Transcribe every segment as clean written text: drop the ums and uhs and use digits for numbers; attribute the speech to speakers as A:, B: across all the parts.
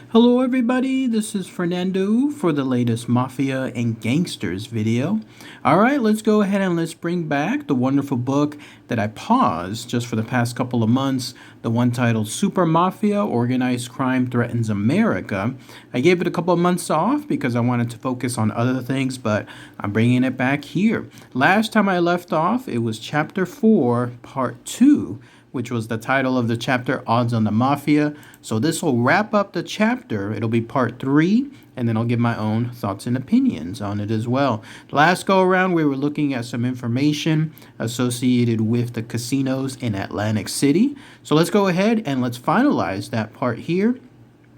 A: Hello everybody, this is Fernando for the latest Mafia and Gangsters video. Alright, let's go ahead and let's bring back the wonderful book that I paused just for the past couple of months, the one titled Super Mafia, Organized Crime Threatens America. I gave it a couple of months off because I wanted to focus on other things, but I'm bringing it back here. Last time I left off, it was Chapter 4, Part 2, which was the title of the chapter, Odds on the Mafia. So this will wrap up the chapter. It'll be part 3, and then I'll give my own thoughts and opinions on it as well. Last go around, we were looking at some information associated with the casinos in Atlantic City. So let's go ahead and let's finalize that part here.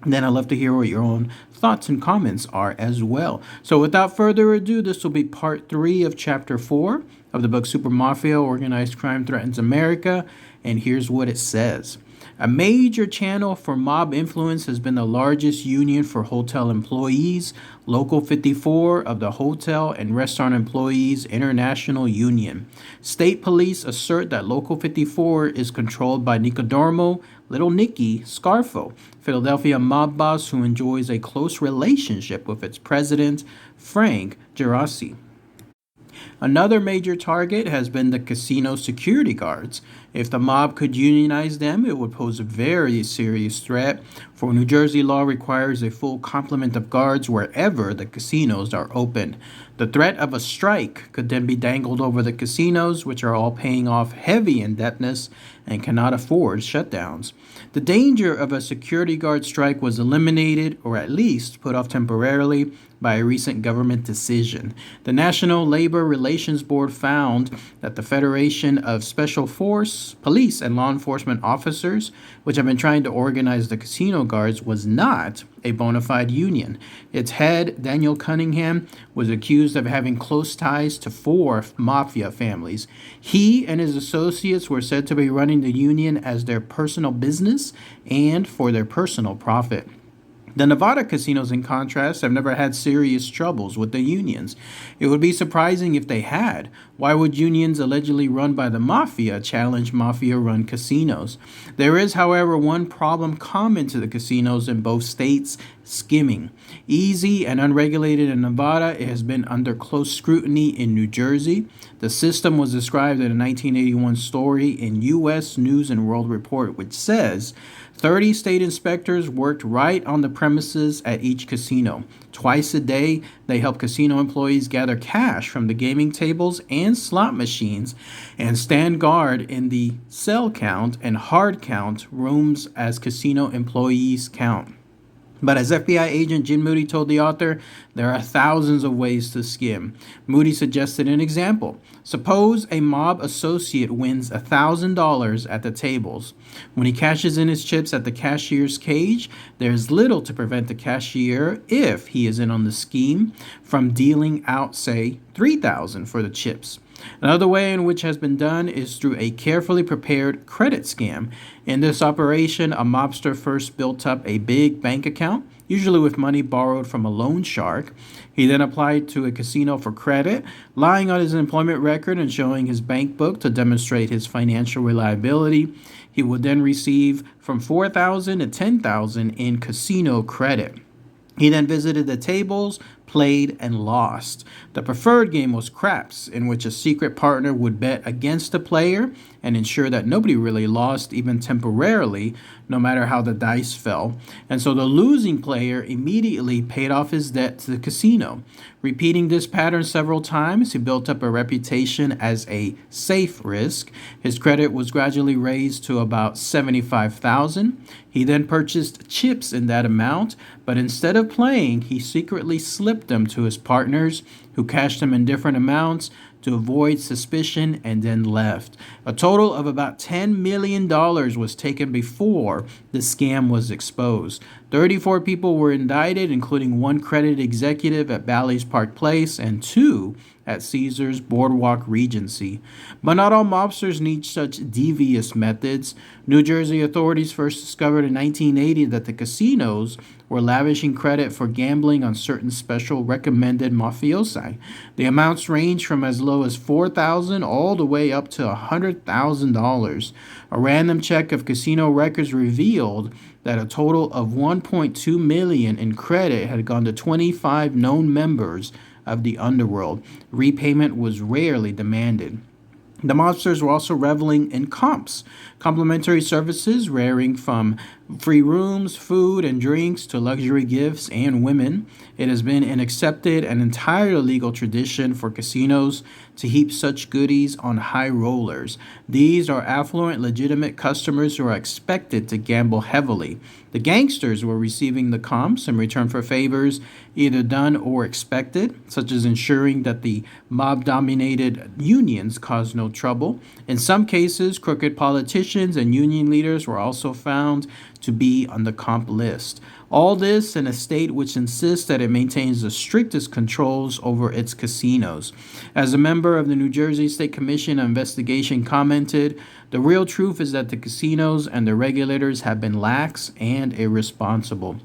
A: And then I'd love to hear what your own thoughts and comments are as well. So without further ado, this will be part 3 of chapter 4 of the book Super Mafia, Organized Crime Threatens America. And here's what it says. A major channel for mob influence has been the largest union for hotel employees, Local 54 of the Hotel and Restaurant Employees International Union. State police assert that Local 54 is controlled by Nicodormo Little Nicky Scarfo, Philadelphia mob boss who enjoys a close relationship with its president, Frank Gerasi. Another major target has been the casino security guards. If the mob could unionize them, it would pose a very serious threat, for New Jersey law requires a full complement of guards wherever the casinos are open. The threat of a strike could then be dangled over the casinos, which are all paying off heavy indebtedness and cannot afford shutdowns. The danger of a security guard strike was eliminated, or at least put off temporarily, by a recent government decision. The National Labor Relations Board found that the Federation of Special Force, Police, and Law Enforcement Officers, which have been trying to organize the casino guards, was not a bona fide union. Its head, Daniel Cunningham, was accused of having close ties to 4 mafia families. He and his associates were said to be running the union as their personal business and for their personal profit. The Nevada casinos, in contrast, have never had serious troubles with the unions. It would be surprising if they had. Why would unions allegedly run by the mafia challenge mafia-run casinos? There is, however, one problem common to the casinos in both states: skimming. Easy and unregulated in Nevada, it has been under close scrutiny in New Jersey. The system was described in a 1981 story in U.S. News and World Report, which says 30 state inspectors worked right on the premises at each casino. Twice a day, they help casino employees gather cash from the gaming tables and slot machines and stand guard in the cell count and hard count rooms as casino employees count. But as FBI agent Jim Moody told the author, there are thousands of ways to skim. Moody suggested an example. Suppose a mob associate wins $1,000 at the tables. When he cashes in his chips at the cashier's cage, there is little to prevent the cashier, if he is in on the scheme, from dealing out, say, $3,000 for the chips. Another way in which has been done is through a carefully prepared credit scam. In this operation, a mobster first built up a big bank account, usually with money borrowed from a loan shark. He then applied to a casino for credit, lying on his employment record and showing his bank book to demonstrate his financial reliability. He would then receive from $4,000 to $10,000 in casino credit. He then visited the tables, played, and lost. The preferred game was craps, in which a secret partner would bet against the player and ensure that nobody really lost, even temporarily, no matter how the dice fell. And so the losing player immediately paid off his debt to the casino. Repeating this pattern several times, he built up a reputation as a safe risk. His credit was gradually raised to about $75,000. He then purchased chips in that amount, but instead of playing, he secretly slipped them to his partners, who cashed them in different amounts to avoid suspicion and then left. A total of about $10 million was taken before the scam was exposed. 34 people were indicted, including 1 credit executive at Bally's Park Place and 2 at Caesars Boardwalk Regency. But not all mobsters need such devious methods. New Jersey authorities first discovered in 1980 that the casinos were lavishing credit for gambling on certain special recommended mafiosi. The amounts range from as low as $4,000 all the way up to $100,000. A random check of casino records revealed that a total of 1.2 million in credit had gone to 25 known members of the underworld. Repayment was rarely demanded. The mobsters were also reveling in complimentary services ranging from free rooms, food, and drinks to luxury gifts and women. It has been an accepted and entirely legal tradition for casinos to heap such goodies on high rollers. These are affluent, legitimate customers who are expected to gamble heavily. The gangsters were receiving the comps in return for favors either done or expected, such as ensuring that the mob-dominated unions caused no trouble. In some cases, crooked politicians and union leaders were also found to be on the comp list. All this in a state which insists that it maintains the strictest controls over its casinos. As a member of the New Jersey State Commission on Investigation commented, the real truth is that the casinos and their regulators have been lax and irresponsible.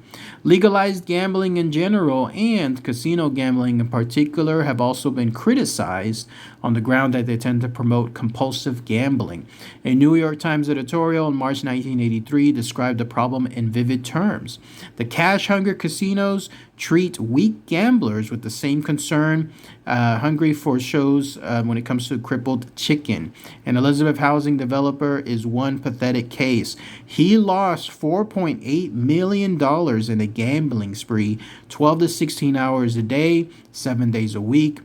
A: Legalized gambling in general and casino gambling in particular have also been criticized on the ground that they tend to promote compulsive gambling. A New York Times editorial in March 1983 described the problem in vivid terms. The cash-hunger casinos treat weak gamblers with the same concern hungry for shows when it comes to crippled chicken. An Elizabeth housing developer is one pathetic case. He lost $4.8 million in a gambling spree, 12 to 16 hours a day, 7 days a week.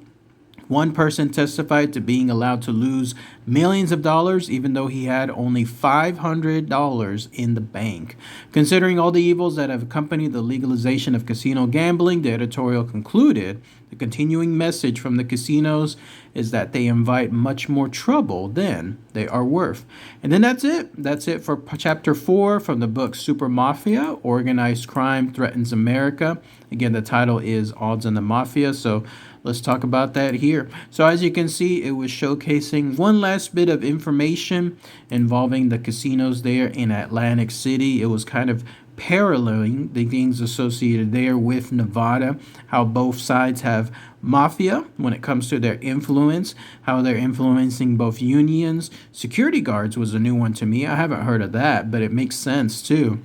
A: One person testified to being allowed to lose millions of dollars even though he had only $500 in the bank. Considering all the evils that have accompanied the legalization of casino gambling, the editorial concluded the continuing message from the casinos is that they invite much more trouble than they are worth. And then that's it. That's it for chapter 4 from the book Super Mafia, Organized Crime Threatens America. Again, the title is Odds on the Mafia. So let's talk about that here. So as you can see, it was showcasing one last bit of information involving the casinos there in Atlantic City. It was kind of paralleling the things associated there with Nevada, how both sides have mafia when it comes to their influence, how they're influencing both unions. Security guards was a new one to me. I haven't heard of that, but it makes sense too.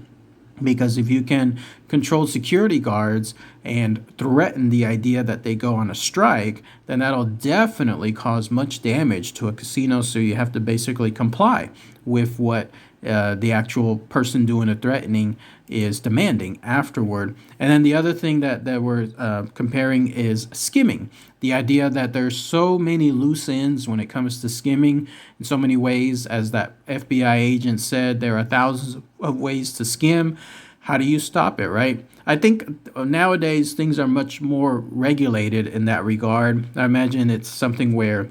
A: Because if you can control security guards and threaten the idea that they go on a strike, then that'll definitely cause much damage to a casino. So you have to basically comply with what the actual person doing the threatening is demanding afterward. And then the other thing that we're comparing is skimming. The idea that there's so many loose ends when it comes to skimming in so many ways. As that FBI agent said, there are thousands of ways to skim. How do you stop it, right? I think nowadays things are much more regulated in that regard. I imagine it's something where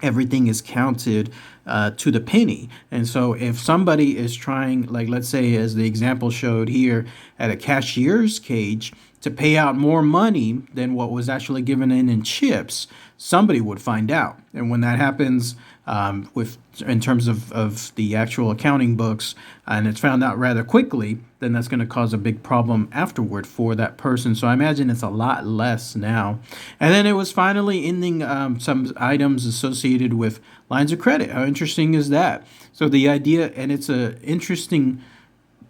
A: everything is counted to the penny. And so if somebody is trying, like let's say as the example showed here at a cashier's cage, to pay out more money than what was actually given in chips, somebody would find out. And when that happens in terms of the actual accounting books, and it's found out rather quickly, then that's going to cause a big problem afterward for that person. So I imagine it's a lot less now. And then it was finally ending some items associated with lines of credit. How interesting is that? So the idea, and it's a interesting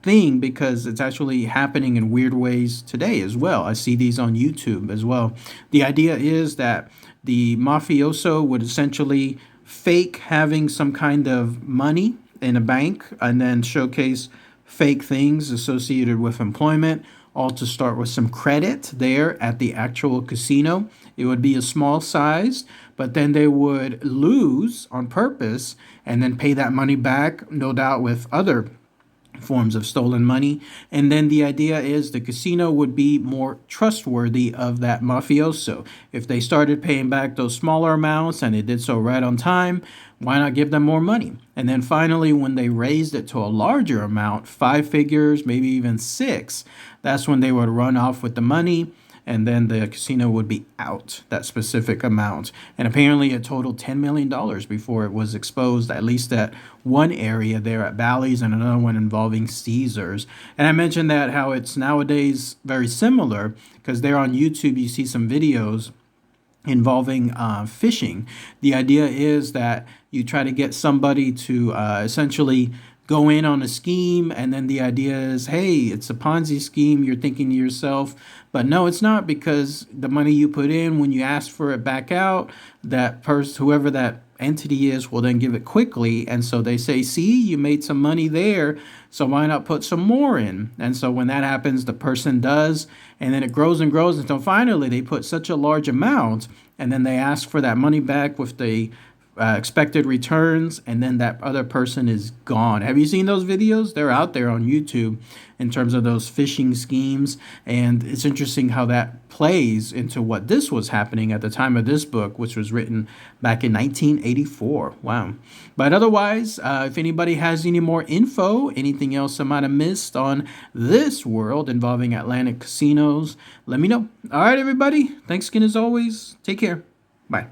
A: thing because it's actually happening in weird ways today as well. I see these on YouTube as well. The idea is that the mafioso would essentially fake having some kind of money in a bank and then showcase fake things associated with employment, all to start with some credit there at the actual casino. It would be a small size, but then they would lose on purpose and then pay that money back, no doubt with other forms of stolen money. And then the idea is the casino would be more trustworthy of that mafioso. If they started paying back those smaller amounts and they did so right on time, why not give them more money? And then finally, when they raised it to a larger amount, 5 figures, maybe even 6, that's when they would run off with the money. And then the casino would be out that specific amount. And apparently it totaled $10 million before it was exposed, at least at one area there at Bally's and another one involving Caesars. And I mentioned that how it's nowadays very similar because there on YouTube you see some videos involving phishing. The idea is that you try to get somebody to essentially go in on a scheme, and then the idea is, hey, it's a Ponzi scheme. You're thinking to yourself, but no, it's not, because the money you put in, when you ask for it back out, that person, whoever that entity is, will then give it quickly. And so they say, see, you made some money there, so why not put some more in? And so when that happens, the person does, and then it grows and grows until finally they put such a large amount, and then they ask for that money back with the expected returns, and then that other person is gone. Have you seen those videos? They're out there on YouTube in terms of those phishing schemes, and it's interesting how that plays into what this was happening at the time of this book, which was written back in 1984. Wow. But otherwise, if anybody has any more info, anything else I might have missed on this world involving Atlantic casinos, let me know. All right, everybody. Thanks again as always. Take care. Bye.